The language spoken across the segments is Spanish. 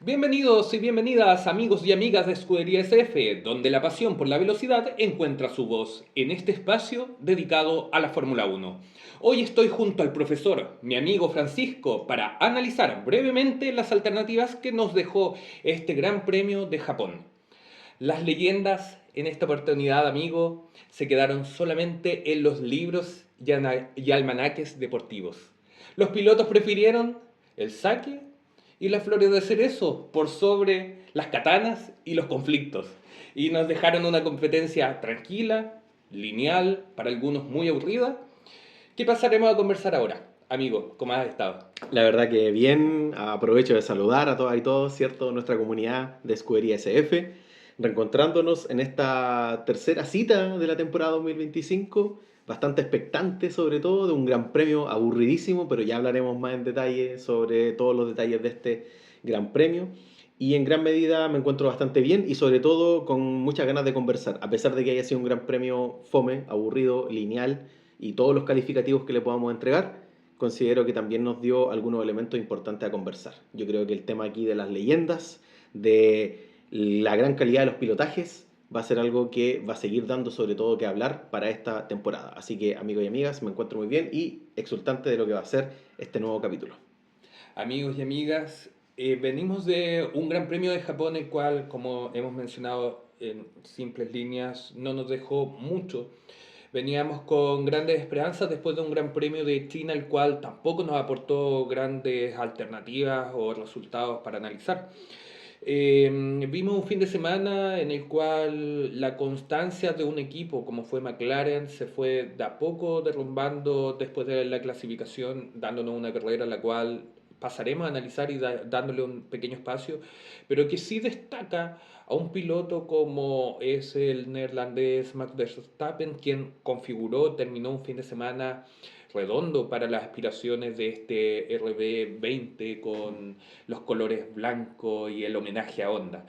Bienvenidos y bienvenidas amigos y amigas de Escudería SF, donde la pasión por la velocidad encuentra su voz en este espacio dedicado a la Fórmula Uno. Hoy estoy junto al profesor, mi amigo Francisco, para analizar brevemente las alternativas que nos dejó este Gran Premio de Japón. Las leyendas en esta oportunidad, amigo, se quedaron solamente en los libros y almanaques deportivos. Los pilotos prefirieron el saque y las flores de cerezo por sobre las katanas y los conflictos. Y nos dejaron una competencia tranquila, lineal, para algunos muy aburrida. ¿Qué pasaremos a conversar ahora? Amigo, ¿cómo has estado? La verdad que bien, aprovecho de saludar a todas y todos, ¿cierto? Nuestra comunidad de Escudería SF, reencontrándonos en esta tercera cita de la temporada 2025, bastante expectante sobre todo, de un gran premio aburridísimo, pero ya hablaremos más en detalle sobre todos los detalles de este gran premio. Y en gran medida me encuentro bastante bien y sobre todo con muchas ganas de conversar, a pesar de que haya sido un gran premio fome, aburrido, lineal y todos los calificativos que le podamos entregar. Considero que también nos dio algunos elementos importantes a conversar. Yo creo que el tema aquí de las leyendas, de la gran calidad de los pilotajes, va a ser algo que va a seguir dando sobre todo que hablar para esta temporada. Así que amigos y amigas, me encuentro muy bien y exultante de lo que va a ser este nuevo capítulo. Amigos y amigas, venimos de un Gran Premio de Japón, el cual, como hemos mencionado en simples líneas, no nos dejó mucho. Veníamos con grandes esperanzas después de un Gran Premio de China, el cual tampoco nos aportó grandes alternativas o resultados para analizar. Vimos un fin de semana en el cual la constancia de un equipo como fue McLaren se fue de a poco derrumbando después de la clasificación, dándonos una carrera la cual pasaremos a analizar y dándole un pequeño espacio, pero que sí destaca a un piloto como es el neerlandés Max Verstappen, quien configuró, terminó un fin de semana redondo para las aspiraciones de este RB20 con los colores blancos y el homenaje a Honda.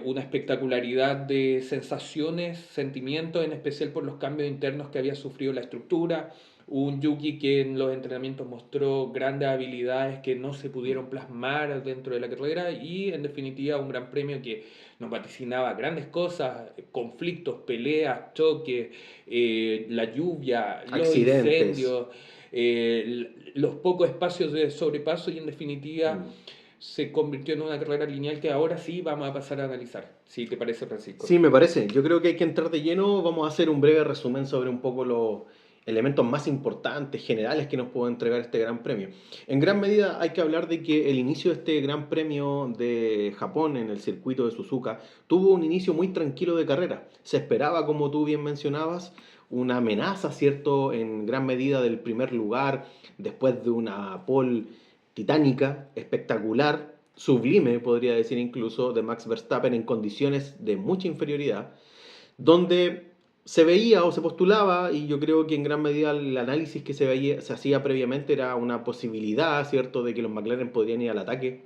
Una espectacularidad de sensaciones, sentimientos, en especial por los cambios internos que había sufrido la estructura. Un Yuki que en los entrenamientos mostró grandes habilidades que no se pudieron plasmar dentro de la carrera y en definitiva un gran premio que nos vaticinaba grandes cosas, conflictos, peleas, choques, la lluvia, los Accidentes. incendios, los pocos espacios de sobrepaso y en definitiva Mm. se convirtió en una carrera lineal que ahora sí vamos a pasar a analizar. ¿Sí te parece, Francisco? Sí, me parece. Yo creo que hay que entrar de lleno. Vamos a hacer un breve resumen sobre un poco los elementos más importantes, generales que nos puede entregar este Gran Premio. En gran medida hay que hablar de que el inicio de este Gran Premio de Japón en el circuito de Suzuka tuvo un inicio muy tranquilo de carrera. Se esperaba, como tú bien mencionabas, una amenaza, ¿cierto? En gran medida del primer lugar, después de una pole titánica, espectacular, sublime, podría decir incluso, de Max Verstappen en condiciones de mucha inferioridad, donde se veía o se postulaba, y yo creo que en gran medida el análisis que se hacía previamente era una posibilidad, ¿cierto?, de que los McLaren podrían ir al ataque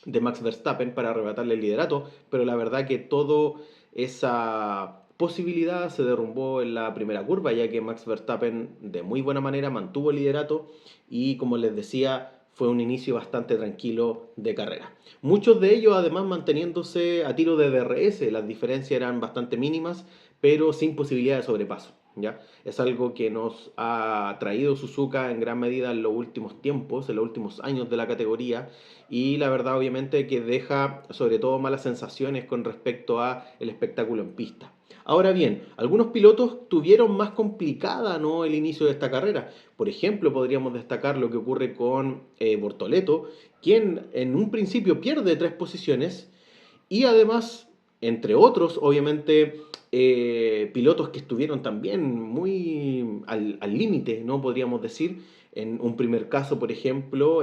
de Max Verstappen para arrebatarle el liderato, pero la verdad que toda esa posibilidad se derrumbó en la primera curva, ya que Max Verstappen de muy buena manera mantuvo el liderato y como les decía, fue un inicio bastante tranquilo de carrera. Muchos de ellos además manteniéndose a tiro de DRS, las diferencias eran bastante mínimas, pero sin posibilidad de sobrepaso. ¿Ya? Es algo que nos ha traído Suzuka en gran medida en los últimos tiempos, en los últimos años de la categoría, y la verdad obviamente que deja sobre todo malas sensaciones con respecto a el espectáculo en pista. Ahora bien, algunos pilotos tuvieron más complicada, ¿no?, el inicio de esta carrera. Por ejemplo, podríamos destacar lo que ocurre con Bortoleto, quien en un principio pierde 3 posiciones y además, entre otros, obviamente, pilotos que estuvieron también muy al límite, ¿no? Podríamos decir. En un primer caso, por ejemplo,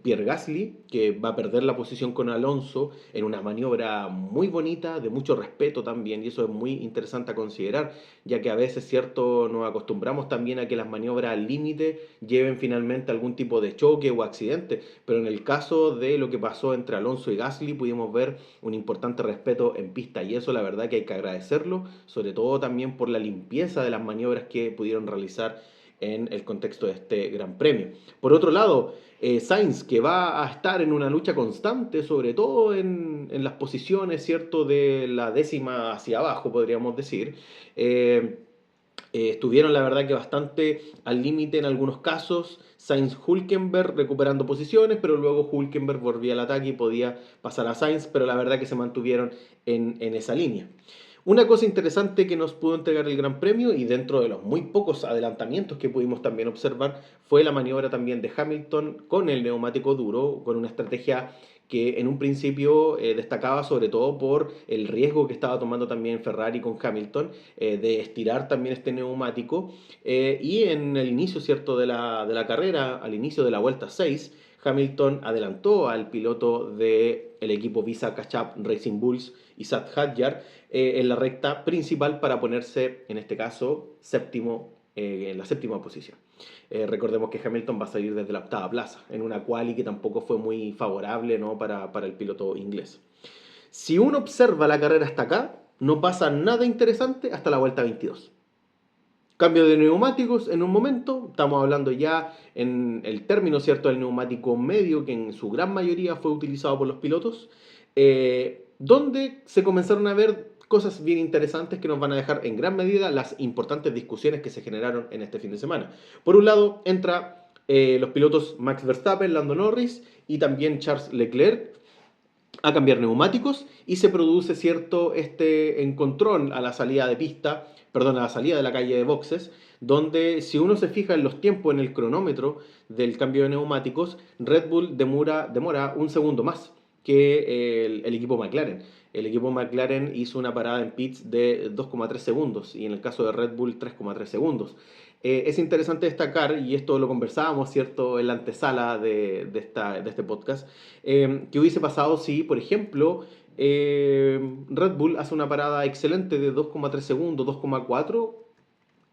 Pierre Gasly, que va a perder la posición con Alonso en una maniobra muy bonita, de mucho respeto también, y eso es muy interesante a considerar, ya que a veces, cierto, nos acostumbramos también a que las maniobras al límite lleven finalmente a algún tipo de choque o accidente, pero en el caso de lo que pasó entre Alonso y Gasly, pudimos ver un importante respeto en pista y eso la verdad que hay que agradecerlo, sobre todo también por la limpieza de las maniobras que pudieron realizar en el contexto de este Gran Premio. Por otro lado, Sainz, que va a estar en una lucha constante, sobre todo en las posiciones, ¿cierto?, de la décima hacia abajo, podríamos decir. Eh, Estuvieron la verdad que bastante al límite en algunos casos. Sainz-Hülkenberg recuperando posiciones, pero luego Hülkenberg volvía al ataque y podía pasar a Sainz, pero la verdad que se mantuvieron en esa línea. Una cosa interesante que nos pudo entregar el Gran Premio y dentro de los muy pocos adelantamientos que pudimos también observar fue la maniobra también de Hamilton con el neumático duro, con una estrategia que en un principio destacaba sobre todo por el riesgo que estaba tomando también Ferrari con Hamilton de estirar también este neumático y en el inicio cierto de la carrera, al inicio de la vuelta 6, Hamilton adelantó al piloto del equipo Visa Catch-Up Racing Bulls, Isaac Hadjar, en la recta principal para ponerse, en este caso, en la séptima posición. Recordemos que Hamilton va a salir desde la octava plaza, en una quali que tampoco fue muy favorable, ¿no?, para el piloto inglés. Si uno observa la carrera hasta acá, no pasa nada interesante hasta la vuelta 22. Cambio de neumáticos en un momento, estamos hablando ya en el término, ¿cierto?, del neumático medio, que en su gran mayoría fue utilizado por los pilotos, donde se comenzaron a ver cosas bien interesantes que nos van a dejar en gran medida las importantes discusiones que se generaron en este fin de semana. Por un lado, entra los pilotos Max Verstappen, Lando Norris y también Charles Leclerc a cambiar neumáticos y se produce cierto encontrón a la salida de pista, perdón, a la salida de la calle de boxes, donde si uno se fija en los tiempos en el cronómetro del cambio de neumáticos, Red Bull demora un segundo más que el equipo McLaren. El equipo McLaren hizo una parada en pits de 2,3 segundos y en el caso de Red Bull 3,3 segundos. Es interesante destacar, y esto lo conversábamos, ¿cierto?, en la antesala de este podcast, ¿qué hubiese pasado si, por ejemplo, Red Bull hace una parada excelente de 2,3 segundos, 2,4?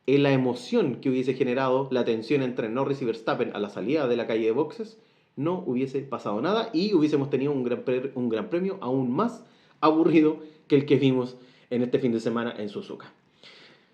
En la emoción que hubiese generado la tensión entre Norris y Verstappen a la salida de la calle de boxes, no hubiese pasado nada y hubiésemos tenido un gran premio aún más aburrido que el que vimos en este fin de semana en Suzuka.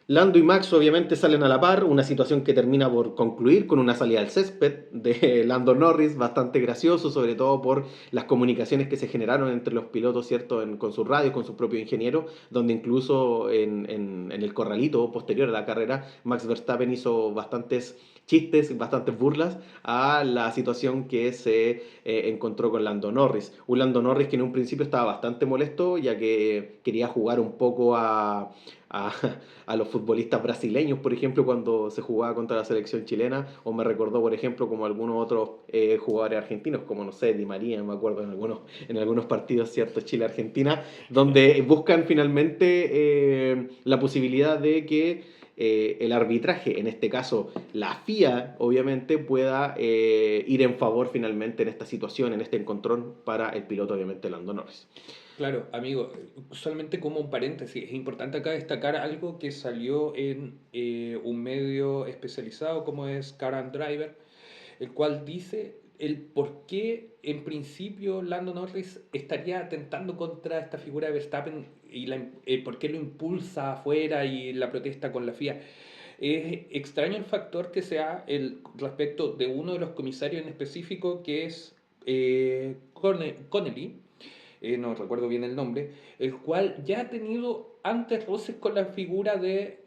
Lando y Max obviamente salen a la par, una situación que termina por concluir con una salida al césped de Lando Norris, bastante gracioso, sobre todo por las comunicaciones que se generaron entre los pilotos, ¿cierto?, con sus radios, con su propio ingeniero, donde incluso en el corralito posterior a la carrera, Max Verstappen hizo bastantes chistes, bastantes burlas a la situación que se encontró con Lando Norris. Un Lando Norris que en un principio estaba bastante molesto, ya que quería jugar un poco a, a los futbolistas brasileños, por ejemplo, cuando se jugaba contra la selección chilena, o me recordó, por ejemplo, como algunos otros jugadores argentinos, como, no sé, Di María, me acuerdo en algunos partidos, ¿cierto?, Chile-Argentina, donde buscan finalmente la posibilidad de que el arbitraje, en este caso la FIA, obviamente, pueda ir en favor finalmente en esta situación, en este encontrón para el piloto, obviamente, Lando Norris. Claro, amigo, solamente como un paréntesis, es importante acá destacar algo que salió en un medio especializado como es Car and Driver, el cual dice el por qué en principio Lando Norris estaría atentando contra esta figura de Verstappen y por qué lo impulsa afuera y la protesta con la FIA. Es extraño el factor que sea el respecto de uno de los comisarios en específico que es Connelly, no recuerdo bien el nombre, el cual ya ha tenido antes roces con la figura de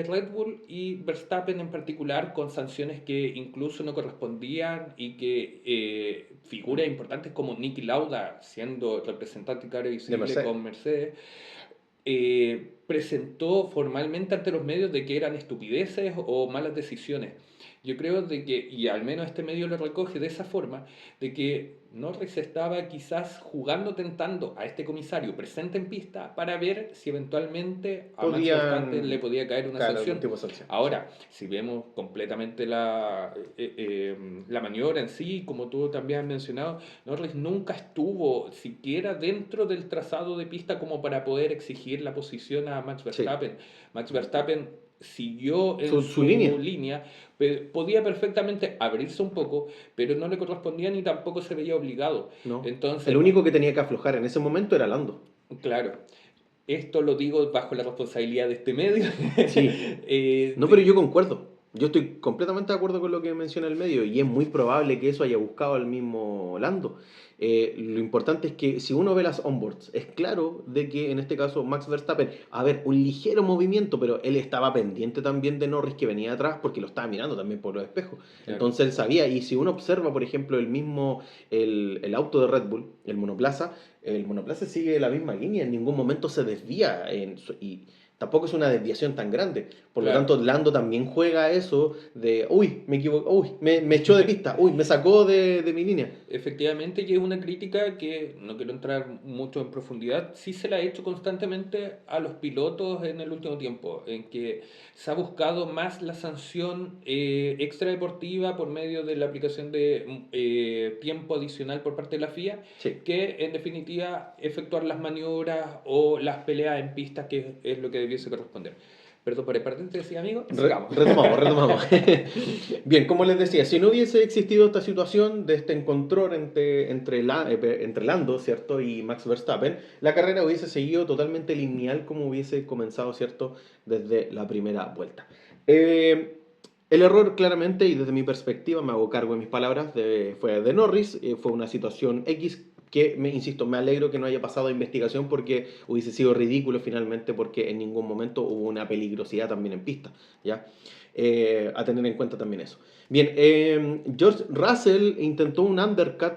Red Bull y Verstappen en particular, con sanciones que incluso no correspondían y que figuras importantes como Niki Lauda, siendo representante cara visible con Mercedes, presentó formalmente ante los medios de que eran estupideces o malas decisiones. Yo creo de que, y al menos este medio lo recoge de esa forma, de que Norris estaba quizás jugando, tentando a este comisario presente en pista para ver si eventualmente a Max Verstappen le podía caer una sanción. Ahora, si vemos completamente la maniobra en sí, como tú también has mencionado, Norris nunca estuvo siquiera dentro del trazado de pista como para poder exigir la posición a Max Verstappen. Sí. Max Verstappen siguió en su línea, podía perfectamente abrirse un poco, pero no le correspondía ni tampoco se veía obligado. No. Entonces, el único que tenía que aflojar en ese momento era Lando. Claro. Esto lo digo bajo la responsabilidad de este medio. Sí. No, pero yo concuerdo. Yo estoy completamente de acuerdo con lo que menciona el medio y es muy probable que eso haya buscado el mismo Lando. Lo importante es que si uno ve las onboards, es claro de que en este caso Max Verstappen, a ver, un ligero movimiento, pero él estaba pendiente también de Norris que venía atrás porque lo estaba mirando también por los espejos. Claro. Entonces él sabía, y si uno observa, por ejemplo, el auto de Red Bull, el monoplaza sigue la misma línea, en ningún momento se desvía y tampoco es una desviación tan grande. Por lo Claro. tanto, Lando también juega eso de, uy, me equivoco, uy, me echó de pista, uy, me sacó de mi línea. Efectivamente, y es una crítica que no quiero entrar mucho en profundidad, sí se la ha hecho constantemente a los pilotos en el último tiempo, en que se ha buscado más la sanción extradeportiva por medio de la aplicación de tiempo adicional por parte de la FIA, Sí. que en definitiva efectuar las maniobras o las peleas en pistas, que es lo que debiese corresponder. Perdón por el paréntesis, amigo, sigamos. Retomamos. Bien, como les decía, si no hubiese existido esta situación de este encontrón entre Lando, ¿cierto? Y Max Verstappen, la carrera hubiese seguido totalmente lineal como hubiese comenzado, ¿cierto? Desde la primera vuelta. Eh, el error claramente, y desde mi perspectiva, me hago cargo de mis palabras, fue de Norris, fue una situación X que, insisto, me alegro que no haya pasado a investigación porque hubiese sido ridículo finalmente porque en ningún momento hubo una peligrosidad también en pista, ¿ya? A tener en cuenta también eso. Bien, George Russell intentó un undercut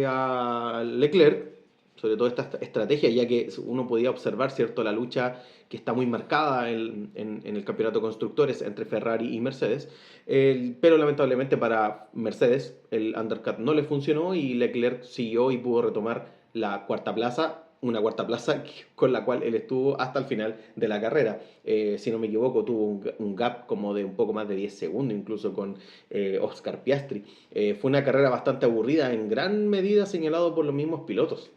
a Leclerc, sobre todo esta estrategia, ya que uno podía observar, ¿cierto?, la lucha que está muy marcada en el campeonato de constructores entre Ferrari y Mercedes, pero lamentablemente para Mercedes el undercut no le funcionó y Leclerc siguió y pudo retomar la cuarta plaza, una cuarta plaza con la cual él estuvo hasta el final de la carrera. Si no me equivoco, tuvo un gap como de un poco más de 10 segundos, incluso con Oscar Piastri. Fue una carrera bastante aburrida, en gran medida señalado por los mismos pilotos.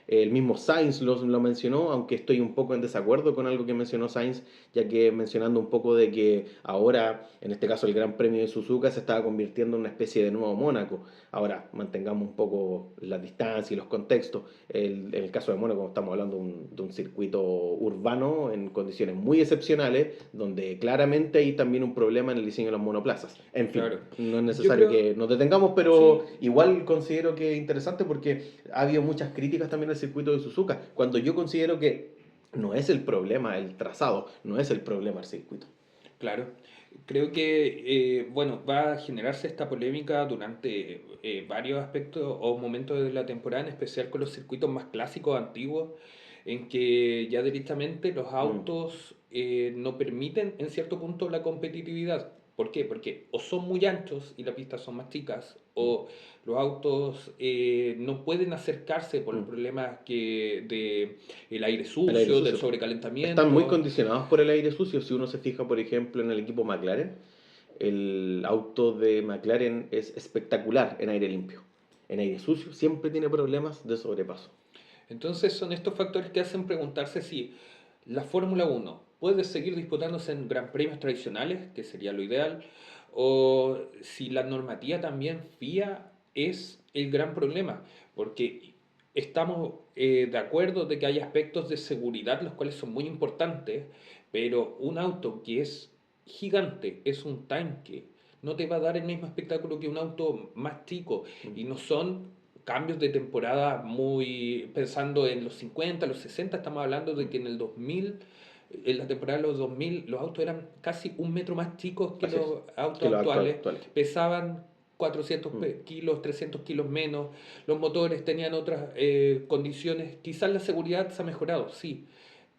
El mismo Sainz lo mencionó, aunque estoy un poco en desacuerdo con algo que mencionó Sainz, ya que mencionando un poco de que ahora, en este caso el Gran Premio de Suzuka, se estaba convirtiendo en una especie de nuevo Mónaco. Ahora, mantengamos un poco la distancia y los contextos. En el caso de Mónaco estamos hablando de un circuito urbano en condiciones muy excepcionales, donde claramente hay también un problema en el diseño de los monoplazas. En fin, Claro. no es Yo necesario creo, que nos detengamos, pero sí, igual considero que es interesante porque ha habido muchas críticas también al circuito de Suzuka, cuando yo considero que no es el problema el trazado, no es el problema el circuito. claro. Creo que, bueno, va a generarse esta polémica durante varios aspectos o momentos de la temporada, en especial con los circuitos más clásicos, antiguos, en que ya directamente los Mm, autos no permiten en cierto punto la competitividad. ¿Por qué? Porque o son muy anchos y las pistas son más chicas, mm, o los autos no pueden acercarse por los mm. problemas de el aire El aire sucio, del sucio. Están muy sobrecalentamiento. condicionados por el aire sucio. Si uno se fija, por ejemplo, en el equipo McLaren, el auto de McLaren es espectacular en aire limpio. En aire sucio siempre tiene problemas de sobrepaso. Entonces son estos factores que hacen preguntarse si la Fórmula Uno puede seguir disputándose en gran premios tradicionales, que sería lo ideal, o si la normativa también FIA es el gran problema, porque estamos de acuerdo de que hay aspectos de seguridad los cuales son muy importantes, pero un auto que es gigante, es un tanque, no te va a dar el mismo espectáculo que un auto más chico Mm. y no son cambios de temporada muy pensando en los 50 los 60 estamos hablando de que en el 2000 en la temporada de los 2000 los autos eran casi un metro más chicos que Así es. los autos Que los actuales, actuales. pesaban 400 Mm. kilos, 300 kilos menos, los motores tenían otras condiciones, quizás la seguridad se ha mejorado, sí,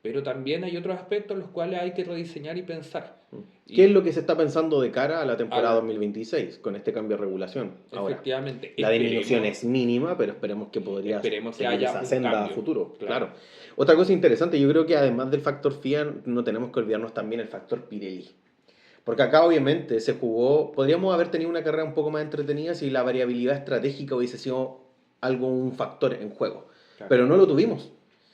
pero también hay otros aspectos los cuales hay que rediseñar y pensar. Mm. ¿Qué es Y lo que se está pensando de cara a la temporada al, 2026 con este cambio de regulación? Ahora, efectivamente, la disminución esperemos, es mínima, pero esperemos que podría esperemos que seguir haya esa un senda a cambio, futuro, claro. claro. Otra cosa interesante, yo creo que además del factor FIA, no tenemos que olvidarnos también el factor Pirelli. Porque acá obviamente se jugó, podríamos haber tenido una carrera un poco más entretenida si la variabilidad estratégica hubiese sido algo, un factor en juego. Claro. Pero no lo tuvimos.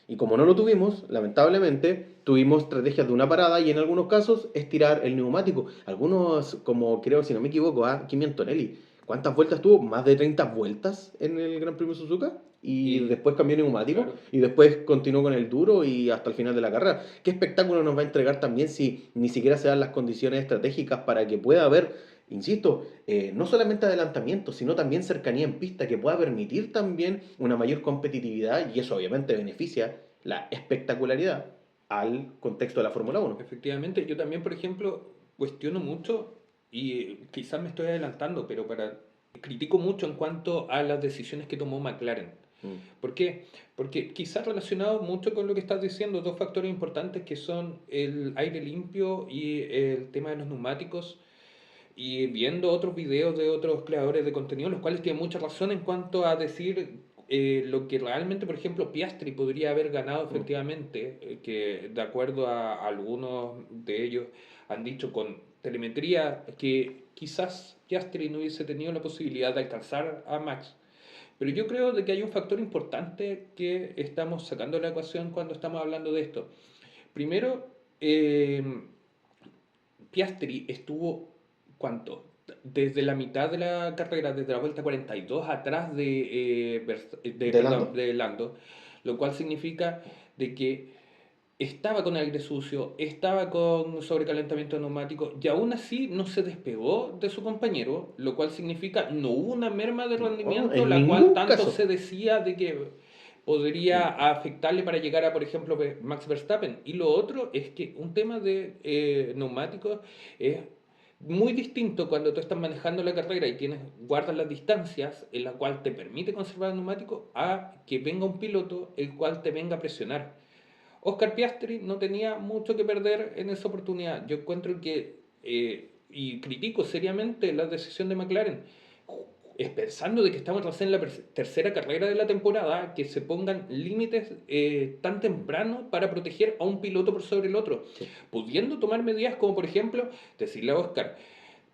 Y como no lo tuvimos, lamentablemente, tuvimos estrategias de una parada y en algunos casos estirar el neumático. Algunos, como creo, si no me equivoco, Kimi Antonelli ¿Cuántas vueltas tuvo? Más de 30 vueltas en el Gran Premio Suzuka. Y Y después cambió neumático. claro, Y después continuó con el duro y hasta el final de la carrera. ¿Qué espectáculo nos va a entregar también si ni siquiera se dan las condiciones estratégicas para que pueda haber, insisto, no solamente adelantamiento, sino también cercanía en pista que pueda permitir también una mayor competitividad y eso obviamente beneficia la espectacularidad al contexto de la Fórmula Uno? efectivamente, yo también, por ejemplo, cuestiono mucho y quizás me estoy adelantando, pero critico mucho en cuanto a las decisiones que tomó McLaren. Mm. ¿Por qué? Porque quizás relacionado mucho con lo que estás diciendo, dos factores importantes que son el aire limpio y el tema de los neumáticos, y viendo otros videos de otros creadores de contenido, los cuales tienen mucha razón en cuanto a decir lo que realmente, por ejemplo, Piastri podría haber ganado Mm. efectivamente, que de acuerdo a algunos de ellos han dicho con telemetría que quizás Piastri no hubiese tenido la posibilidad de alcanzar a Max. Pero yo creo de que hay un factor importante que estamos sacando de la ecuación cuando estamos hablando de esto. Primero, Piastri estuvo, ¿cuánto? Desde la mitad de la carrera, desde la vuelta 42, atrás ¿De Lando? de Lando, lo cual significa de que estaba con aire sucio, estaba con sobrecalentamiento neumático y aún así no se despegó de su compañero, lo cual significa no hubo una merma de No, rendimiento, en la cual ningún tanto se caso. decía de que podría Mm. afectarle para llegar a, por ejemplo, Max Verstappen. Y lo otro es que un tema de neumáticos es muy distinto cuando tú estás manejando la carrera y guardas las distancias en la cual te permite conservar el neumático a que venga un piloto el cual te venga a presionar. Oscar Piastri no tenía mucho que perder en esa oportunidad. Yo encuentro que, y critico seriamente la decisión de McLaren, es pensando de que estamos recién en la tercera carrera de la temporada, que se pongan límites tan temprano para proteger a un piloto por sobre el otro, Sí. pudiendo tomar medidas como por ejemplo decirle a Oscar,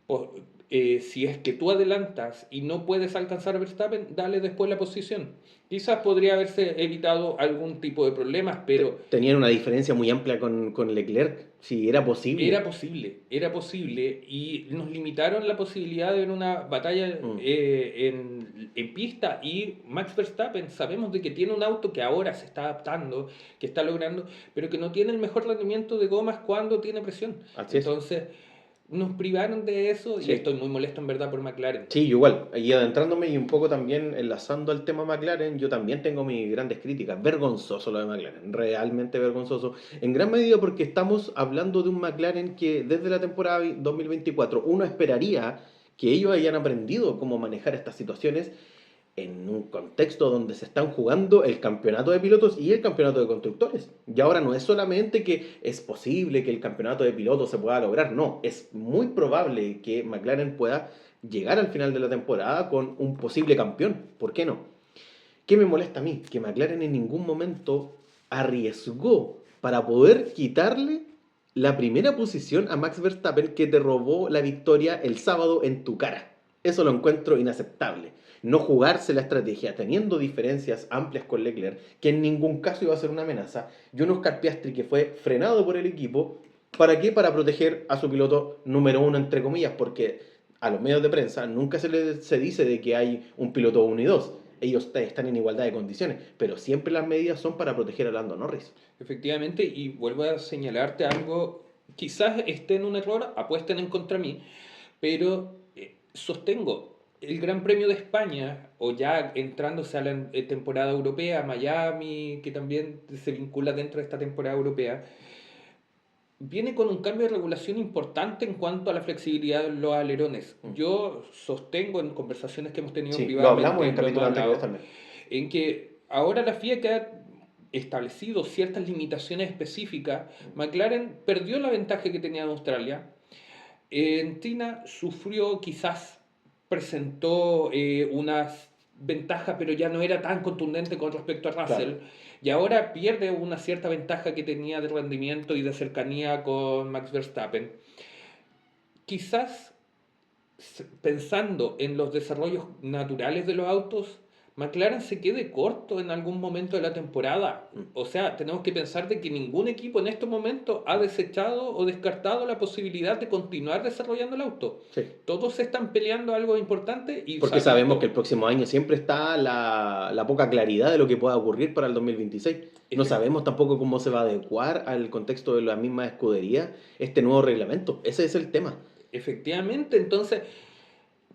o, si es que tú adelantas y no puedes alcanzar a Verstappen, dale después la posición. Quizás podría haberse evitado algún tipo de problemas, pero Tenían una diferencia muy amplia con Leclerc, si era posible. era posible y nos limitaron la posibilidad de ver una batalla Mm. en pista y Max Verstappen sabemos de que tiene un auto que ahora se está adaptando, que está logrando, pero que no tiene el mejor rendimiento de gomas cuando tiene presión. Así es. Entonces nos privaron de eso y Sí. estoy muy molesto en verdad por McLaren. Sí, igual. Y adentrándome y un poco también enlazando al tema McLaren, yo también tengo mis grandes críticas. Vergonzoso lo de McLaren, realmente vergonzoso. En gran medida porque estamos hablando de un McLaren que desde la temporada 2024 uno esperaría que ellos hayan aprendido cómo manejar estas situaciones en un contexto donde se están jugando el campeonato de pilotos y el campeonato de constructores. Y ahora no es solamente que es posible que el campeonato de pilotos se pueda lograr, no, es muy probable que McLaren pueda llegar al final de la temporada con un posible campeón. ¿Por qué no? ¿Qué me molesta a mí? Que McLaren en ningún momento arriesgó para poder quitarle la primera posición a Max Verstappen que te robó la victoria el sábado en tu cara. Eso lo encuentro inaceptable. No jugarse la estrategia teniendo diferencias amplias con Leclerc, que en ningún caso iba a ser una amenaza, y un Oscar Piastri que fue frenado por el equipo. ¿Para qué? Para proteger a su piloto número uno, entre comillas, porque a los medios de prensa nunca se dice de que hay un piloto uno y dos. Ellos están en igualdad de condiciones, pero siempre las medidas son para proteger a Lando Norris. Efectivamente, y vuelvo a señalarte algo, quizás esté en un error, apuesten en contra mí, pero sostengo, el Gran Premio de España, o ya entrándose a la temporada europea, Miami, que también se vincula dentro de esta temporada europea, viene con un cambio de regulación importante en cuanto a la flexibilidad de los alerones. Mm. Yo sostengo en conversaciones que hemos tenido Sí, lo hablamos privadamente, en lo hemos capítulos anteriores hablado, también. en que ahora la FIA que ha establecido ciertas limitaciones específicas, McLaren perdió la ventaja que tenía en Australia. En China sufrió, quizás presentó unas ventajas, pero ya no era tan contundente con respecto a Claro. Russell. Y ahora pierde una cierta ventaja que tenía de rendimiento y de cercanía con Max Verstappen. Quizás pensando en los desarrollos naturales de los autos, McLaren se quede corto en algún momento de la temporada. Mm. O sea, tenemos que pensar de que ningún equipo en estos momentos ha desechado o descartado la posibilidad de continuar desarrollando el auto. Sí. Todos están peleando algo importante y Porque sabemos que el sabiendo, próximo año siempre está la poca claridad de lo que pueda ocurrir para el 2026. No efe- sabemos tampoco cómo se va a adecuar al contexto de la misma escudería este nuevo reglamento. Ese es el tema. efectivamente, entonces,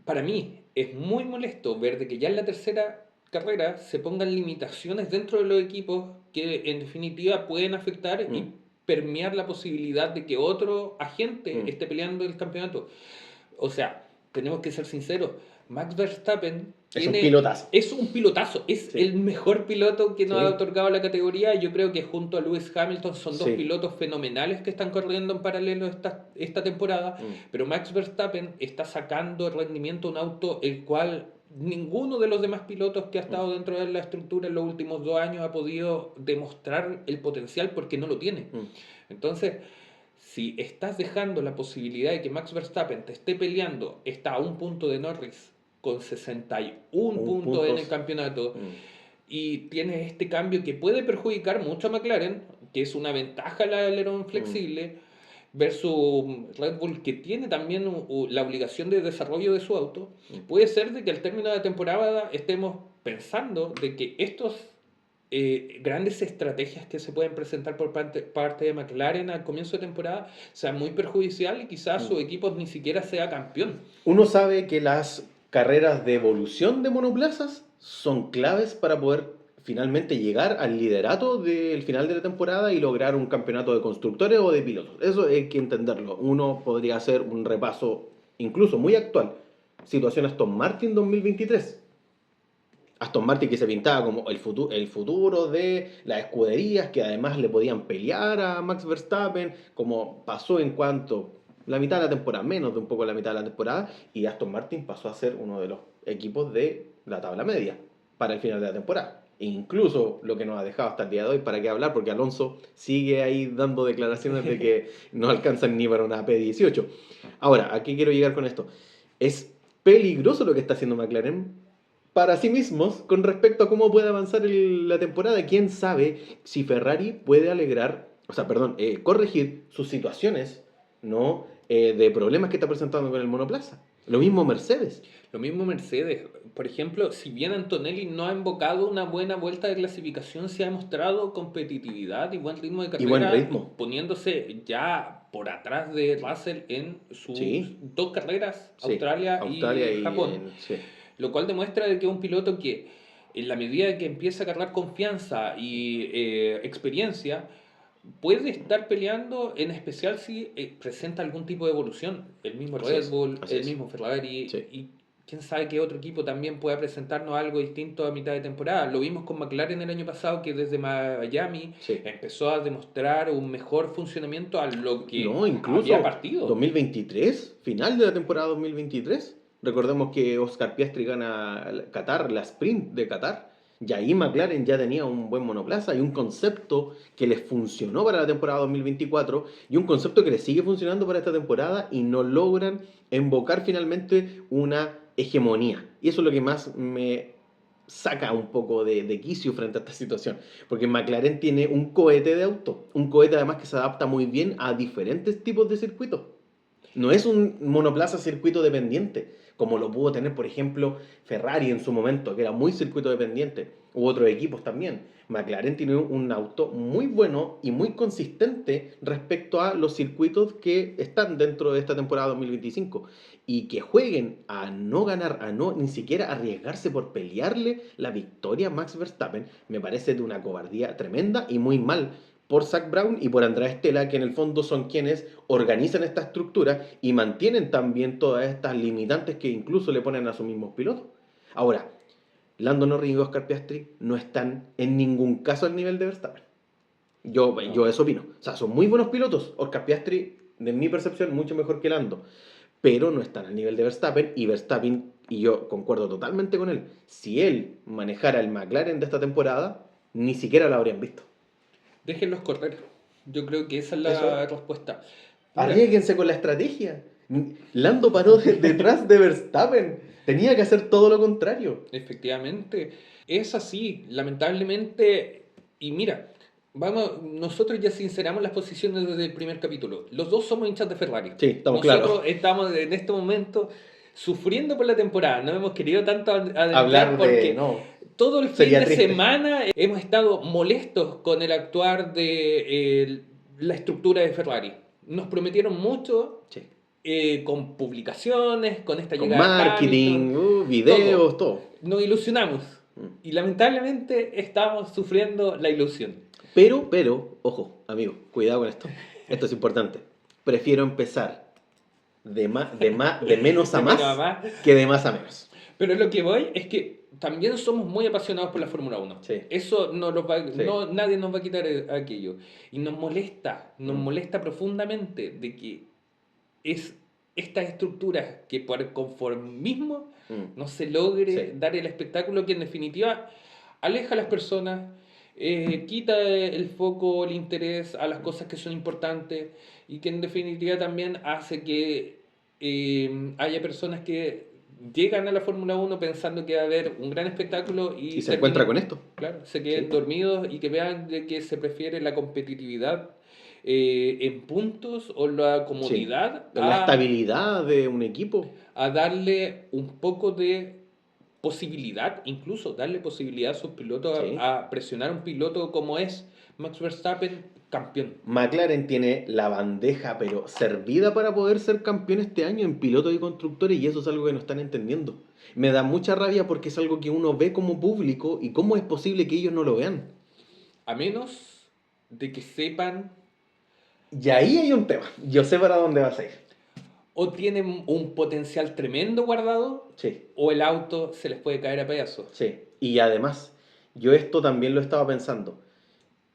para mí es muy molesto ver de que ya en la tercera carrera se pongan limitaciones dentro de los equipos que en definitiva pueden afectar Mm, y permear la posibilidad de que otro agente mm. esté peleando el campeonato. O sea, tenemos que ser sinceros, Max Verstappen Es un pilotazo. es un pilotazo, es Sí, el mejor piloto que nos ha sí, otorgado la categoría. Yo creo que junto a Lewis Hamilton son dos sí. pilotos fenomenales que están corriendo en paralelo esta temporada, Mm, pero Max Verstappen está sacando el rendimiento a un auto el cual ninguno de los demás pilotos que ha mm, estado dentro de la estructura en los últimos 2 años ha podido demostrar el potencial porque no lo tiene. mm. Entonces, si estás dejando la posibilidad de que Max Verstappen te esté peleando, está a un punto de Norris con 61 puntos en el Puntos. campeonato Mm, y tienes este cambio que puede perjudicar mucho a McLaren, que es una ventaja el alerón mm, flexible, versus Red Bull que tiene también la obligación de desarrollo de su auto, mm. puede ser de que al término de la temporada estemos pensando de que estos grandes estrategias que se pueden presentar por parte de McLaren al comienzo de temporada sean muy perjudicial y quizás Mm. su equipo ni siquiera sea campeón. Uno sabe que las carreras de evolución de monoplazas son claves para poder finalmente llegar al liderato del final de la temporada y lograr un campeonato de constructores o de pilotos. Eso hay que entenderlo. Uno podría hacer un repaso incluso muy actual. Situación Aston Martin 2023. Aston Martin que se pintaba como el futuro de las escuderías, que además le podían pelear a Max Verstappen, como pasó en cuanto la mitad de la temporada, menos de un poco la mitad de la temporada, y Aston Martin pasó a ser uno de los equipos de la tabla media para el final de la temporada. E incluso lo que nos ha dejado hasta el día de hoy, para qué hablar, porque Alonso sigue ahí dando declaraciones de que no alcanzan ni para una P18. Ahora, ¿a qué quiero llegar con esto? Es peligroso lo que está haciendo McLaren para sí mismos con respecto a cómo puede avanzar la temporada. ¿Quién sabe si Ferrari puede corregir sus situaciones, ¿no? De problemas que está presentando con el monoplaza? Lo mismo Mercedes. Lo mismo Mercedes, por ejemplo, si bien Antonelli no ha invocado una buena vuelta de clasificación, se ha demostrado competitividad y buen ritmo de Y buen carrera, ritmo. poniéndose ya por atrás de Russell en sus Sí, dos carreras, sí. Australia Australia y y Japón. sí. Lo cual demuestra de que es un piloto que en la medida que empieza a cargar confianza y experiencia, puede estar peleando, en especial si presenta algún tipo de evolución. El mismo Así Red es, Bull, así el es. mismo Ferrari Sí. y quién sabe qué otro equipo también pueda presentarnos algo distinto a mitad de temporada. Lo vimos con McLaren el año pasado que desde Miami Sí. empezó a demostrar un mejor funcionamiento a lo que No, había incluso partido. 2023, final de la temporada 2023. Recordemos que Oscar Piastri gana Qatar, la sprint de Qatar. Y ahí McLaren ya tenía un buen monoplaza y un concepto que les funcionó para la temporada 2024 y un concepto que les sigue funcionando para esta temporada y no logran invocar finalmente una hegemonía. Y eso es lo que más me saca un poco de quicio frente a esta situación. Porque McLaren tiene un cohete de auto, un cohete además que se adapta muy bien a diferentes tipos de circuitos. No es un monoplaza circuito dependiente, como lo pudo tener, por ejemplo, Ferrari en su momento, que era muy circuito dependiente, u otros equipos también. McLaren tiene un auto muy bueno y muy consistente respecto a los circuitos que están dentro de esta temporada 2025. Y que jueguen a no ganar, a no ni siquiera arriesgarse por pelearle la victoria a Max Verstappen, me parece de una cobardía tremenda y muy mal por Zak Brown y por Andrea Stella, que en el fondo son quienes organizan esta estructura y mantienen también todas estas limitantes que incluso le ponen a sus mismos pilotos. Ahora, Lando Norris y Oscar Piastri no están en ningún caso al nivel de Verstappen. Yo No. eso opino. O sea, son muy buenos pilotos. Oscar Piastri, de mi percepción, mucho mejor que Lando. Pero no están al nivel de Verstappen. Y Verstappen, y yo concuerdo totalmente con él, si él manejara el McLaren de esta temporada, ni siquiera lo habrían visto. Déjenlos correr. Yo creo que esa es Eso es. la respuesta. Mira, Arriesguense con la estrategia. Lando paró detrás de Verstappen. Tenía que hacer todo lo contrario. Efectivamente, es así, lamentablemente, y mira, nosotros ya sinceramos las posiciones desde el primer capítulo. Los dos somos hinchas de Ferrari. Sí, estamos claros. Nosotros estamos en este momento sufriendo por la temporada. No hemos querido tanto adentrar Hablar de... porque No, todo el fin sería de triste. semana hemos estado molestos con el actuar de la estructura de Ferrari. Nos prometieron mucho Sí. con publicaciones, con esta Con llegada de Hamilton, marketing, videos, todo. todo. Nos ilusionamos Mm. y lamentablemente estamos sufriendo la ilusión. Pero, ojo, amigo, cuidado con esto. Esto es importante. Prefiero empezar de menos a De menos a más más. que de más a menos. Pero lo que voy es que también somos muy apasionados por la Fórmula 1. Sí. Eso Sí. nadie nos va a quitar aquello. Y nos Mm. molesta profundamente de que es estas estructuras que por conformismo Mm. no se logre Sí. dar el espectáculo que en definitiva aleja a las personas, quita el foco, el interés a las cosas que son importantes y que en definitiva también hace que haya personas que llegan a la Fórmula 1 pensando que va a haber un gran espectáculo Y y se encuentra terminen, con esto. claro, se Sí. queden dormidos y que vean de que se prefiere la competitividad en puntos o la Sí. comodidad La estabilidad de un equipo. a darle un poco de posibilidad, incluso darle posibilidad a sus pilotos Sí. a presionar a un piloto como es Max Verstappen, campeón. McLaren tiene la bandeja, pero servida para poder ser campeón este año en pilotos y constructores, y eso es algo que no están entendiendo. Me da mucha rabia porque es algo que uno ve como público y cómo es posible que ellos no lo vean. A menos de que sepan Y ahí hay un tema. Yo sé para dónde vas a ir. o tienen un potencial tremendo guardado Sí, o el auto se les puede caer a pedazos. sí. Y además, yo esto también lo estaba pensando.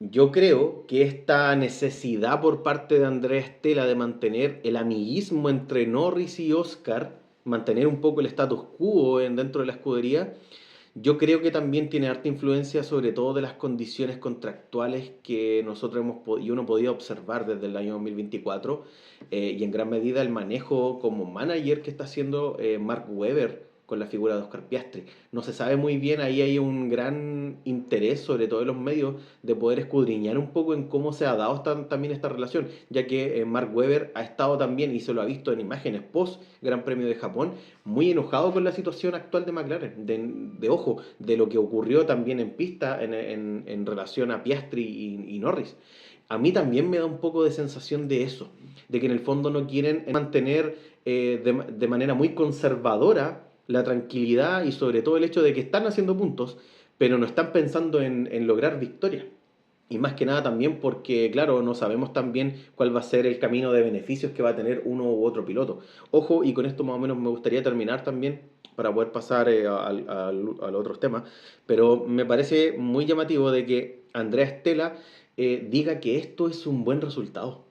Yo creo que esta necesidad por parte de Andrea Stella de mantener el amiguismo entre Norris y Oscar, mantener un poco el status quo dentro de la escudería, yo creo que también tiene harta influencia sobre todo de las condiciones contractuales que nosotros y uno podía observar desde el año 2024 y en gran medida el manejo como manager que está haciendo Mark Webber con la figura de Oscar Piastri. No se sabe muy bien, ahí hay un gran interés, sobre todo en los medios, de poder escudriñar un poco en cómo se ha dado también esta relación, ya que Mark Webber ha estado también, y se lo ha visto en imágenes post Gran Premio de Japón, muy enojado con la situación actual de McLaren, ojo, de lo que ocurrió también en pista en relación a Piastri y Norris. A mí también me da un poco de sensación de eso, de que en el fondo no quieren mantener de manera muy conservadora la tranquilidad y sobre todo el hecho de que están haciendo puntos, pero no están pensando en lograr victorias. Y más que nada también porque, claro, no sabemos también cuál va a ser el camino de beneficios que va a tener uno u otro piloto. Ojo, y con esto más o menos me gustaría terminar también para poder pasar a los otros temas, pero me parece muy llamativo de que Andrea Stella diga que esto es un buen resultado.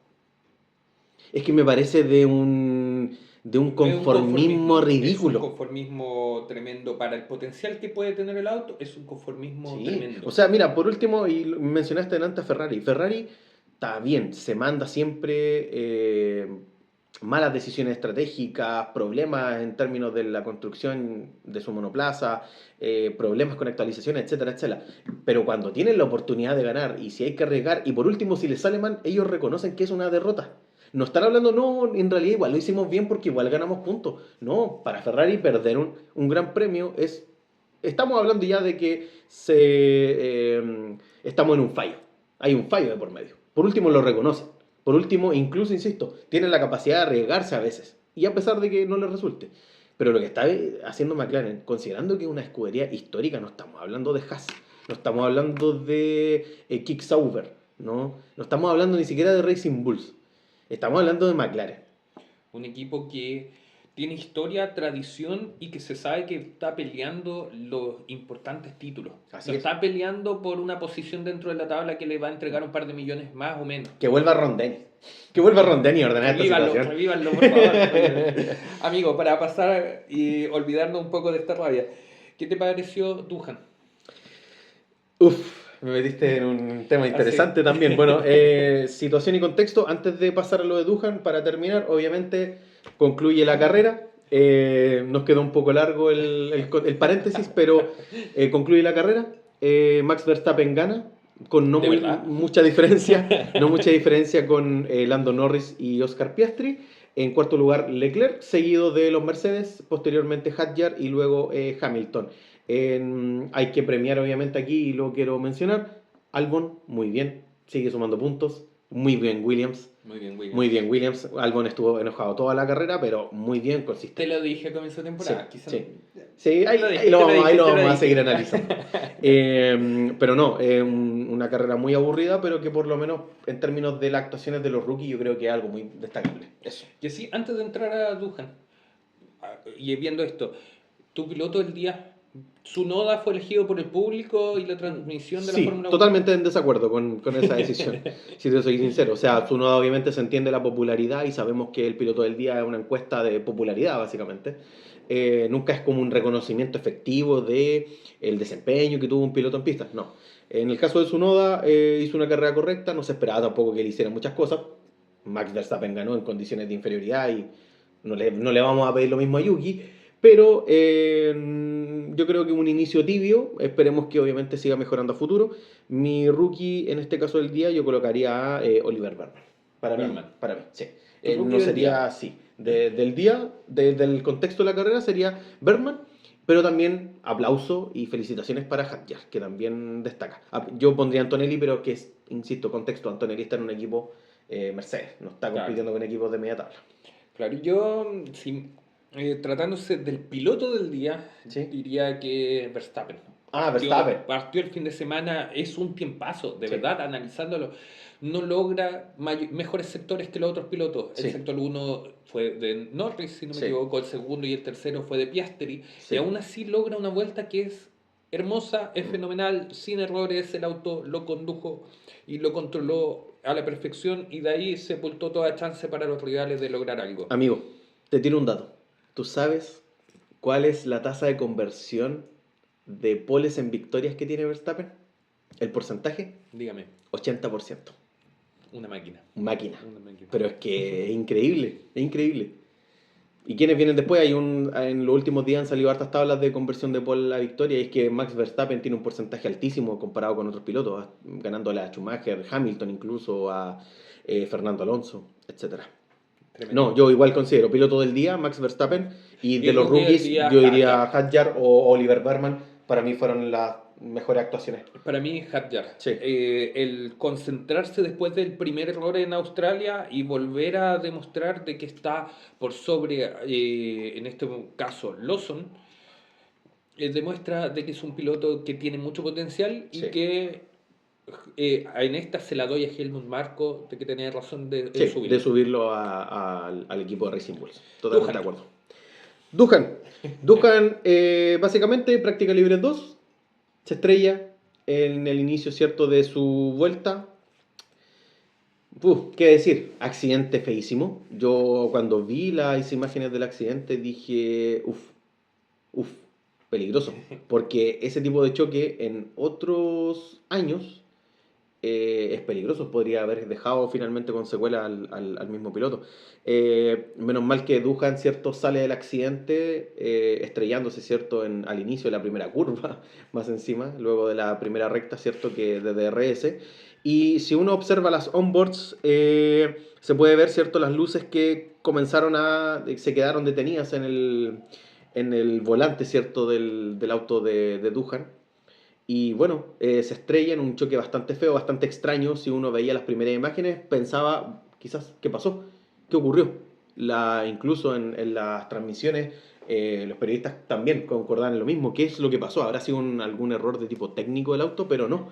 Es que me parece de un Es un conformismo es un ridículo. conformismo tremendo para el potencial que puede tener el auto, es un conformismo Sí, o tremendo. sea, mira, por último, y mencionaste delante a Ferrari. Ferrari está bien, se manda siempre malas decisiones estratégicas, problemas en términos de la construcción de su monoplaza, problemas con actualizaciones, etcétera, etcétera. Pero cuando tienen la oportunidad de ganar y si hay que arriesgar, y por último, si les sale mal, ellos reconocen que es una derrota. No están hablando, no, en realidad igual lo hicimos bien porque igual ganamos puntos. No, para Ferrari perder un gran premio es. Estamos hablando ya de que estamos en un fallo. Hay un fallo de por medio. Por último, lo reconocen. Por último, incluso, insisto, tienen la capacidad de arriesgarse a veces. Y a pesar de que no les resulte. Pero lo que está haciendo McLaren, considerando que es una escudería histórica, no estamos hablando de Haas, no estamos hablando de Kick Sauber, no estamos hablando ni siquiera de Racing Bulls. Estamos hablando de McLaren. Un equipo que tiene historia, tradición y que se sabe que está peleando los importantes títulos. Así No es. está peleando por una posición dentro de la tabla que le va a entregar un par de millones más o menos. Que vuelva Ron Dennis. Que vuelva Ron Dennis a ordenar esta situación. Revívanlo, por favor. Amigo, para pasar y olvidarnos un poco de esta rabia, ¿qué te pareció Duhan? Uf, me metiste en un tema interesante también. Bueno, situación y contexto. Antes de pasar a lo de Duhan, para terminar, obviamente Concluye la carrera. Nos quedó un poco largo el paréntesis, pero concluye la carrera. Max Verstappen gana con no ¿De muy, verdad? mucha diferencia, no mucha diferencia con Lando Norris y Oscar Piastri. En cuarto lugar, Leclerc, seguido de los Mercedes, posteriormente Hadjar y luego Hamilton. Hay que premiar, obviamente, aquí, y lo quiero mencionar. Albon, muy bien, sigue sumando puntos. Muy bien, Williams. Muy bien, Muy Williams. bien, Williams. Albon estuvo enojado toda la carrera, pero muy bien, Te consistente. lo dije a comienzo de Sí, temporada, quizás. sí. Sí, Te lo ahí dije, lo te lo vamos, ahí dije, lo te lo vamos a seguir dije. analizando. Pero no, una carrera muy aburrida, pero que por lo menos en términos de las actuaciones de los rookies yo creo que es algo muy destacable. Eso. Y así, antes de entrar a Duhan, y viendo esto, tu piloto del día, Tsunoda fue elegido por el público y la transmisión de la Sí, Fórmula 1. totalmente en desacuerdo con esa decisión, si te soy sincero. O sea, Tsunoda obviamente se entiende la popularidad y sabemos que el piloto del día es una encuesta de popularidad, básicamente. Nunca es como un reconocimiento efectivo de el desempeño que tuvo un piloto en pista. No. En el caso de Tsunoda, hizo una carrera correcta, no se esperaba tampoco que él hiciera muchas cosas. Max Verstappen ganó en condiciones de inferioridad y no le vamos a pedir lo mismo a Yuki. Pero yo creo que un inicio tibio, esperemos que obviamente siga mejorando a futuro. Mi rookie en este caso del día yo colocaría a Oliver Berman. Berman. Para mí, sí. Tu rookie No del día. sería así. Del día, del contexto de la carrera sería Berman, pero también aplauso y felicitaciones para Hadjar, que también destaca. Yo pondría a Antonelli, pero que es, insisto, contexto, Antonelli está en un equipo Mercedes, no está Claro. compitiendo con equipos de media tabla. Claro, yo, si, tratándose del piloto del día, ¿Sí? diría que Verstappen. Ah, Verstappen. Partió el fin de semana, es un tiempazo, de Sí, verdad, analizándolo. No logra mejores sectores que los otros pilotos. El sí, sector uno fue de Norris, si no me sí, equivoco, el segundo y el tercero fue de Piastri, y sí. aún así logra una vuelta que es hermosa, es Mm. fenomenal, sin errores, el auto lo condujo y lo controló a la perfección y de ahí sepultó toda chance para los rivales de lograr algo. Amigo, te tiro un dato. ¿Tú sabes cuál es la tasa de conversión de poles en victorias que tiene Verstappen? ¿El porcentaje? Dígame, 80%. una máquina, Máquina. una máquina. Pero es que es increíble, es increíble. ¿Y quiénes vienen después? En los últimos días han salido hartas tablas de conversión de pole a victoria y es que Max Verstappen tiene un porcentaje altísimo comparado con otros pilotos, ganándole a Schumacher, Hamilton incluso, a Fernando Alonso, etcétera. No, Tremendo. yo igual considero piloto del día Max Verstappen y Y de los rookie del rookies día, yo diría Hadjar. Hadjar o Oliver Berman. Para mí fueron las mejores actuaciones. Para mí, Hadjar. Sí, El concentrarse después del primer error en Australia y volver a demostrar de que está por sobre, en este caso, Lawson, demuestra de que es un piloto que tiene mucho potencial y sí, que en esta se la doy a Helmut Marko de que tenía razón de sí, de subirlo. subirlo al equipo de Racing Bulls. Totalmente de Duhan. acuerdo. Duhan. Duhan, básicamente, práctica libre 2 se estrella en el inicio, ¿cierto?, de su vuelta. ¿Qué decir? Accidente feísimo. Yo cuando vi las imágenes del accidente dije, uff, peligroso. Porque ese tipo de choque en otros años es peligroso. Podría haber dejado finalmente con secuela al mismo piloto. Menos mal que Duhan, ¿cierto?, sale del accidente estrellándose, ¿cierto?, al inicio de la primera curva, más encima, luego de la primera recta, ¿cierto?, que de DRS. Y si uno observa las onboards, se puede ver, ¿cierto?, las luces que se quedaron detenidas en el volante, ¿cierto?, del auto de Duhan. Y bueno, se estrella en un choque bastante feo, bastante extraño. Si uno veía las primeras imágenes, pensaba, quizás, ¿qué pasó? ¿Qué ocurrió? Incluso en las transmisiones, los periodistas también concordaban en lo mismo. ¿Qué es lo que pasó? ¿Habrá sido algún error de tipo técnico del auto? Pero no.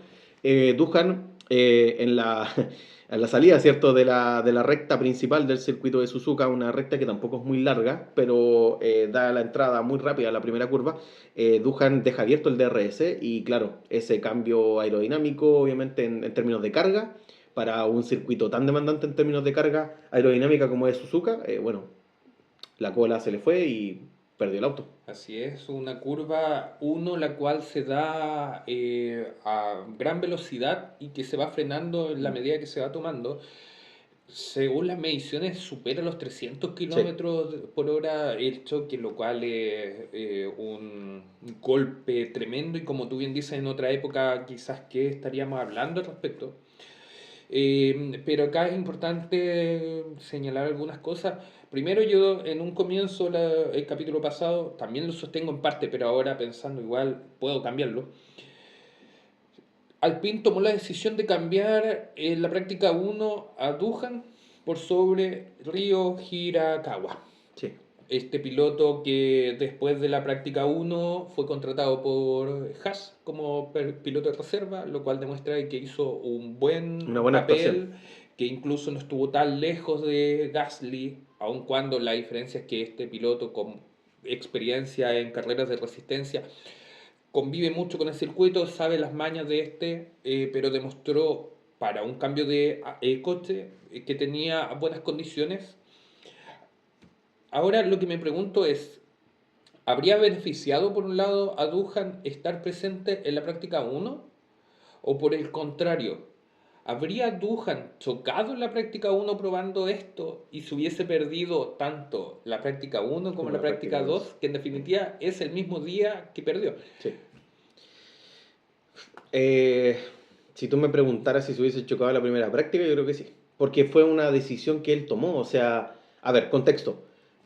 Duhan, en la salida, ¿cierto?, de la recta principal del circuito de Suzuka, una recta que tampoco es muy larga, pero da la entrada muy rápida a la primera curva. Duhan deja abierto el DRS y claro, ese cambio aerodinámico, obviamente en términos de carga, para un circuito tan demandante en términos de carga aerodinámica como es Suzuka, bueno, la cola se le fue y perdió el auto. Así es, una curva uno la cual se da a gran velocidad y que se va frenando en la medida que se va tomando. Según las mediciones, supera los 300 Sí, kilómetros por hora el choque, lo cual es un golpe tremendo. Y como tú bien dices, en otra época quizás que estaríamos hablando al respecto. Pero acá es importante señalar algunas cosas. Primero, yo en un comienzo, el capítulo pasado, también lo sostengo en parte, pero ahora pensando igual puedo cambiarlo. Alpine tomó la decisión de cambiar la práctica uno a Duhan por sobre Ryo Hirakawa. sí. Este piloto que después de la práctica uno fue contratado por Haas como piloto de reserva, lo cual demuestra que hizo un Una buen buena actuación. papel, que incluso no estuvo tan lejos de Gasly, aun cuando la diferencia es que este piloto con experiencia en carreras de resistencia convive mucho con el circuito, sabe las mañas de este, pero demostró para un cambio de coche que tenía buenas condiciones. Ahora lo que me pregunto es, ¿habría beneficiado por un lado a Duhan estar presente en la práctica uno? ¿O por el contrario, habría Duhan chocado en la práctica uno probando esto y se hubiese perdido tanto la práctica uno como Como la la práctica práctica 2. 2, que en definitiva es el mismo día que perdió? Sí. Eh, si tú me preguntaras si se hubiese chocado la primera práctica, yo creo que sí. Porque fue una decisión que él tomó. O sea, a ver, contexto.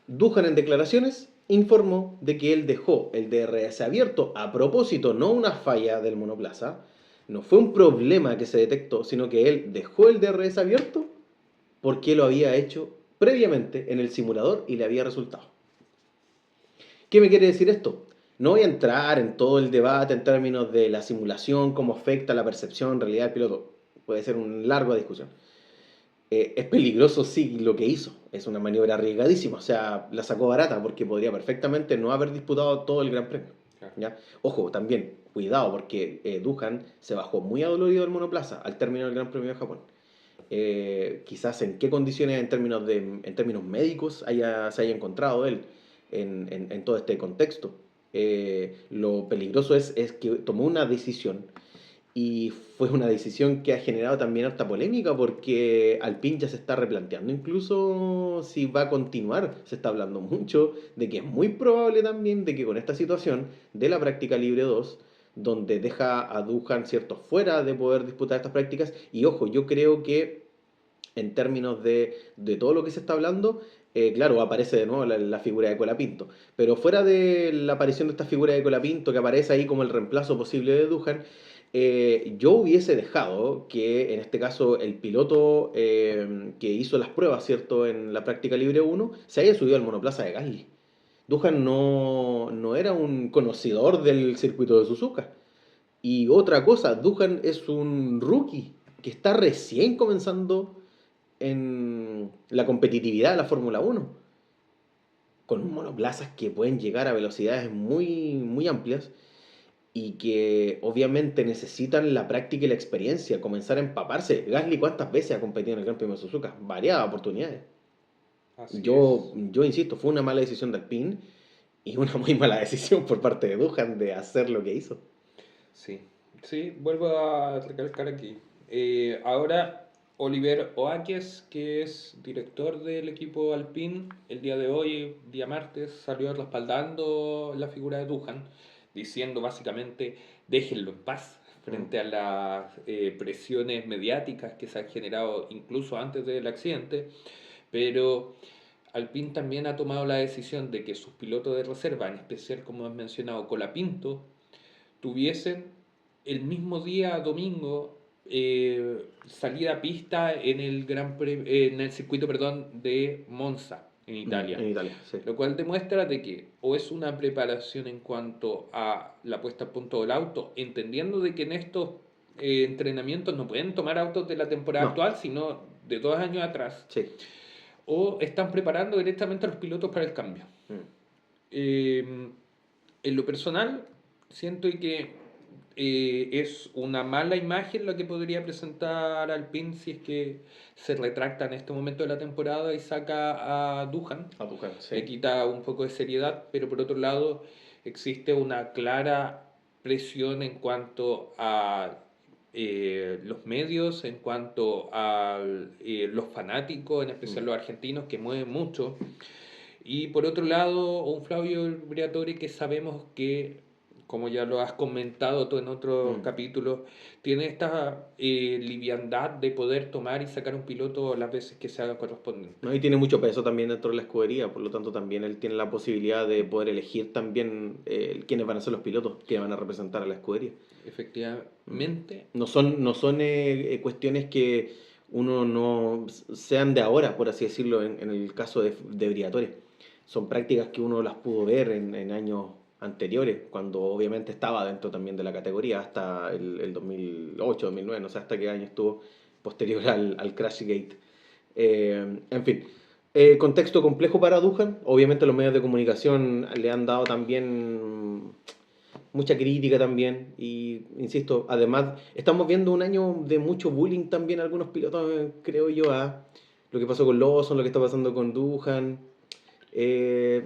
Duhan en declaraciones informó de que él dejó el DRS abierto a propósito, no una falla del monoplaza. No fue un problema que se detectó, sino que él dejó el DRS abierto porque lo había hecho previamente en el simulador y le había resultado. ¿Qué me quiere decir esto? No voy a entrar en todo el debate en términos de la simulación, cómo afecta la percepción en realidad del piloto. Puede ser una larga discusión. Es peligroso, sí, lo que hizo. Es una maniobra arriesgadísima. O sea, la sacó barata porque podría perfectamente no haber disputado todo el Gran Premio. Claro. ¿Ya? Ojo, también, cuidado, porque Duhan se bajó muy adolorido del monoplaza al término del Gran Premio de Japón. Quizás en qué condiciones en términos médicos se haya encontrado él en todo este contexto. Lo peligroso es que tomó una decisión y fue una decisión que ha generado también harta polémica porque Alpine ya se está replanteando incluso si va a continuar. Se está hablando mucho de que es muy probable también de que con esta situación de la práctica libre 2 donde deja a Duhan cierto fuera de poder disputar estas prácticas, y ojo, yo creo que en términos de todo lo que se está hablando, claro, aparece de nuevo la figura de Colapinto. Pero fuera de la aparición de esta figura de Colapinto, que aparece ahí como el reemplazo posible de Duhan, yo hubiese dejado que en este caso el piloto que hizo las pruebas, ¿cierto?, en la práctica libre uno se haya subido al monoplaza de Gasly. Duhan no era un conocedor del circuito de Suzuka. Y otra cosa, Duhan es un rookie que está recién comenzando en la competitividad de la Fórmula Uno con monoplazas que pueden llegar a velocidades muy amplias y que obviamente necesitan la práctica y la experiencia, comenzar a empaparse. Gasly, ¿cuántas veces ha competido en el Gran Premio de Suzuka? Variadas oportunidades. Así Yo, es. yo insisto, fue una mala decisión de Alpine y una muy mala decisión por parte de Duhan de hacer lo que hizo. Sí, sí, vuelvo a recalcar aquí. Ahora, Oliver Oáquez, que es director del equipo Alpine, el día de hoy, día martes, salió respaldando la figura de Duhan, diciendo básicamente, déjenlo en paz Mm. frente a las presiones mediáticas que se han generado incluso antes del accidente, pero Alpine también ha tomado la decisión de que sus pilotos de reserva, en especial como has mencionado Colapinto, tuviesen el mismo día, domingo, salida a pista en en el circuito, perdón, de Monza, en Italia. En Italia, sí. Lo cual demuestra de que o es una preparación en cuanto a la puesta a punto del auto, entendiendo de que en estos entrenamientos no pueden tomar autos de la temporada No, actual, sino de 2 años atrás, sí. o están preparando directamente a los pilotos para el cambio. Mm. Eh, en lo personal, siento que es una mala imagen la que podría presentar Alpine si es que se retracta en este momento de la temporada y saca a Duhan. A Duhan, Le sí. quita un poco de seriedad, pero por otro lado existe una clara presión en cuanto a los medios, en cuanto a los fanáticos, en Mm. especial los argentinos, que mueven mucho. Y por otro lado, un Flavio Briatore que sabemos que, como ya lo has comentado tú en otros Mm. capítulos, tiene esta liviandad de poder tomar y sacar un piloto las veces que se haga correspondiente. ¿No? Y tiene mucho peso también dentro de la escudería, por lo tanto también él tiene la posibilidad de poder elegir también quiénes van a ser los pilotos que van a representar a la escudería. Mm. Efectivamente, No son cuestiones que uno no sean de ahora, por así decirlo, en el caso de Briatore. Son prácticas que uno las pudo ver en años anteriores, cuando obviamente estaba dentro también de la categoría, hasta el 2008, 2009, no sé hasta qué año estuvo posterior al Crashgate. En fin, contexto complejo para Dujan. Obviamente los medios de comunicación le han dado también mucha crítica también. Y insisto, además estamos viendo un año de mucho bullying también a algunos pilotos, creo yo, a lo que pasó con Lawson, lo que está pasando con Dujan.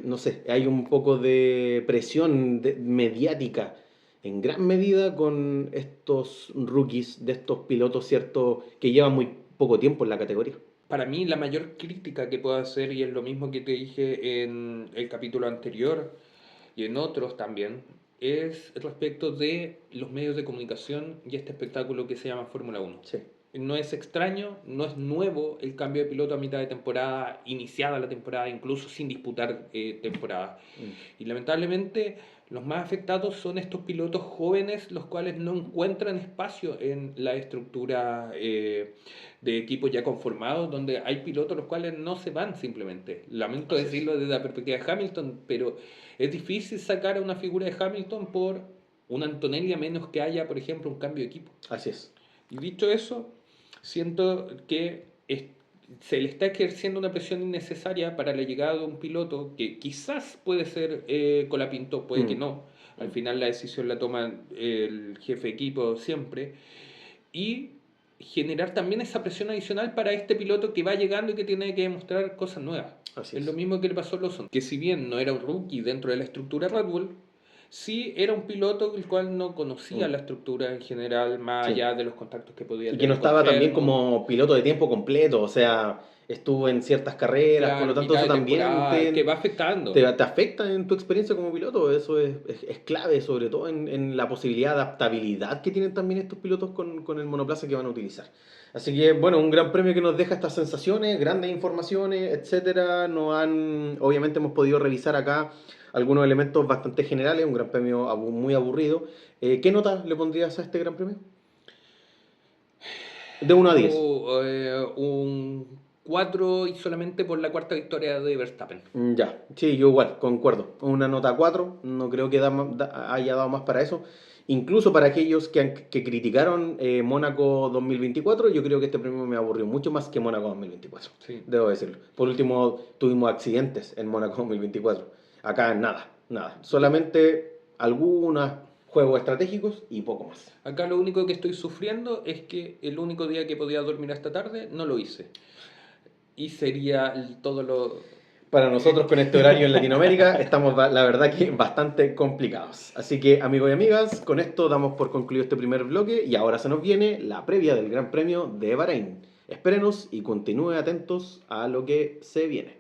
No sé, hay un poco de presión mediática en gran medida con estos rookies, de estos pilotos, ¿cierto? Que llevan muy poco tiempo en la categoría. para mí la mayor crítica que puedo hacer, y es lo mismo que te dije en el capítulo anterior y en otros también, es respecto de los medios de comunicación y este espectáculo que se llama Fórmula Uno. Sí. No es extraño, no es nuevo el cambio de piloto a mitad de temporada, iniciada la temporada, incluso sin disputar temporada. Mm. Y lamentablemente los más afectados son estos pilotos jóvenes, los cuales no encuentran espacio en la estructura de equipos ya conformados, donde hay pilotos los cuales no se van simplemente. Lamento Así es. decirlo desde la perspectiva de Hamilton, pero es difícil sacar a una figura de Hamilton por una Antonelli a menos que haya, por ejemplo, un cambio de equipo. Así es. Y dicho eso, siento que se le está ejerciendo una presión innecesaria para la llegada de un piloto que quizás puede ser Colapinto, puede que Mm. no. Al Mm. final la decisión la toma el jefe de equipo siempre. Y generar también esa presión adicional para este piloto que va llegando y que tiene que demostrar cosas nuevas. Así Es lo es. mismo que le pasó a Lawson, que si bien no era un rookie dentro de la estructura Red Bull, sí era un piloto el cual no conocía Mm. la estructura en general, más Sí. allá de los contactos que podía Y que no tener con estaba también Helmut. como piloto de tiempo completo, o sea, estuvo en ciertas carreras, por lo Claro, tanto mitad eso de también temporada, que te, va te, afectando. te afecta en tu experiencia como piloto, eso es clave, sobre todo en la posibilidad de adaptabilidad que tienen también estos pilotos con el monoplaza que van a utilizar. Así que, bueno, un gran premio que nos deja estas sensaciones, grandes informaciones, etcétera. Obviamente hemos podido revisar acá algunos elementos bastante generales, un gran premio muy aburrido. ¿Qué nota le pondrías a este gran premio? De 1 a 10. Un 4 y solamente por la cuarta victoria de Verstappen. Ya, sí, yo igual, concuerdo. Una nota 4, no creo que haya dado más para eso. Incluso para aquellos que criticaron Mónaco 2024, yo creo que este premio me aburrió mucho más que Mónaco 2024, Sí. debo decirlo. Por último, tuvimos accidentes en Mónaco 2024. Acá nada, nada. Solamente algunos juegos estratégicos y poco más. Acá lo único que estoy sufriendo es que el único día que podía dormir esta tarde no lo hice. Y sería todo lo... Para nosotros con este horario en Latinoamérica estamos, la verdad, que bastante complicados. Así que, amigos y amigas, con esto damos por concluido este primer bloque y ahora se nos viene la previa del Gran Premio de Bahrein. Espérenos y continúen atentos a lo que se viene.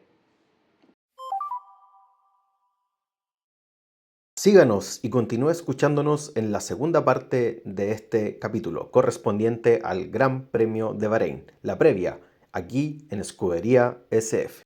Síganos y continúe escuchándonos en la segunda parte de este capítulo, correspondiente al Gran Premio de Bahrein, la previa, aquí en Escudería SF.